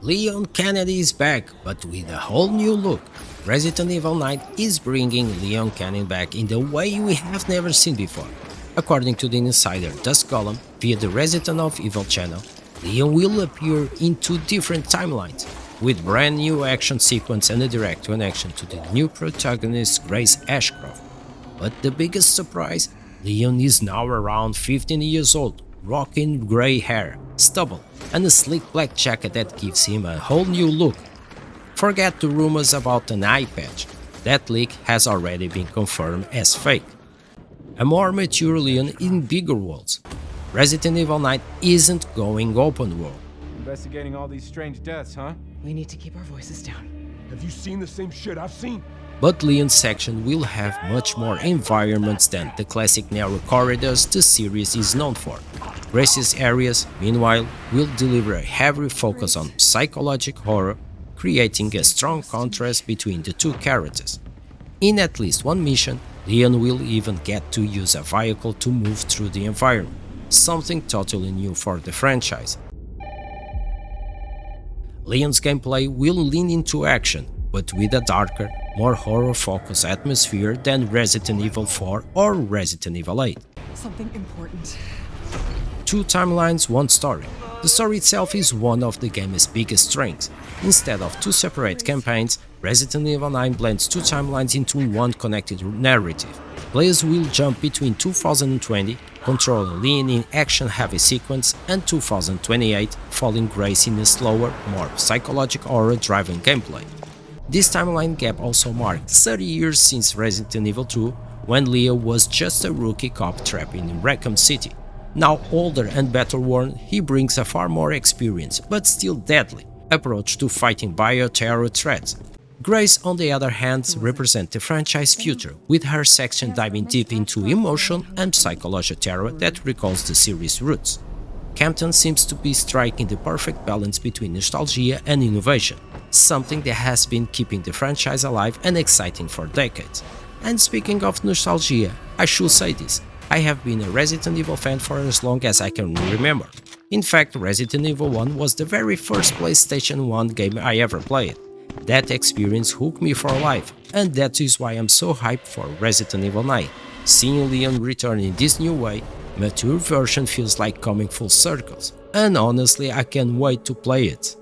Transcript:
Leon Kennedy is back, but with a whole new look. Resident Evil 9 is bringing Leon Kennedy back in the way we have never seen before. According to the insider Dusk Golem, via the Resident Evil channel, Leon will appear in two different timelines, with brand new action sequence and a direct connection to the new protagonist Grace Ashcroft. But the biggest surprise, Leon is now around 15 years old, rocking grey hair, stubble, and a sleek black jacket that gives him a whole new look. Forget the rumors about an eye patch, that leak has already been confirmed as fake. A more mature Leon in bigger worlds. Resident Evil 9 isn't going open world. Investigating all these strange deaths, huh? We need to keep our voices down. Have you seen the same shit I've seen? But Leon's section will have much more environments than the classic narrow corridors the series is known for. Grace's areas, meanwhile, will deliver a heavy focus on psychological horror, creating a strong contrast between the two characters. In at least one mission, Leon will even get to use a vehicle to move through the environment, something totally new for the franchise. Leon's gameplay will lean into action, but with a darker, more horror-focused atmosphere than Resident Evil 4 or Resident Evil 8. Something important. Two timelines, one story. The story itself is one of the game's biggest strengths. Instead of two separate campaigns, Resident Evil 9 blends two timelines into one connected narrative. Players will jump between 2020, controlling Leon in action-heavy sequence, and 2028, following Grace in a slower, more psychological horror-driven gameplay. This timeline gap also marked 30 years since Resident Evil 2, when Leo was just a rookie cop trapped in Raccoon City. Now older and better worn, he brings a far more experienced, but still deadly, approach to fighting bioterror threats. Grace, on the other hand, represents the franchise's future, with her section diving deep into emotion and psychological terror that recalls the series' roots. Capcom seems to be striking the perfect balance between nostalgia and innovation, something that has been keeping the franchise alive and exciting for decades. And speaking of nostalgia, I should say this, I have been a Resident Evil fan for as long as I can remember. In fact, Resident Evil 1 was the very first PlayStation 1 game I ever played. That experience hooked me for life, and that is why I'm so hyped for Resident Evil 9. Seeing Leon return in this new way, mature version feels like coming full circles, and honestly I can't wait to play it.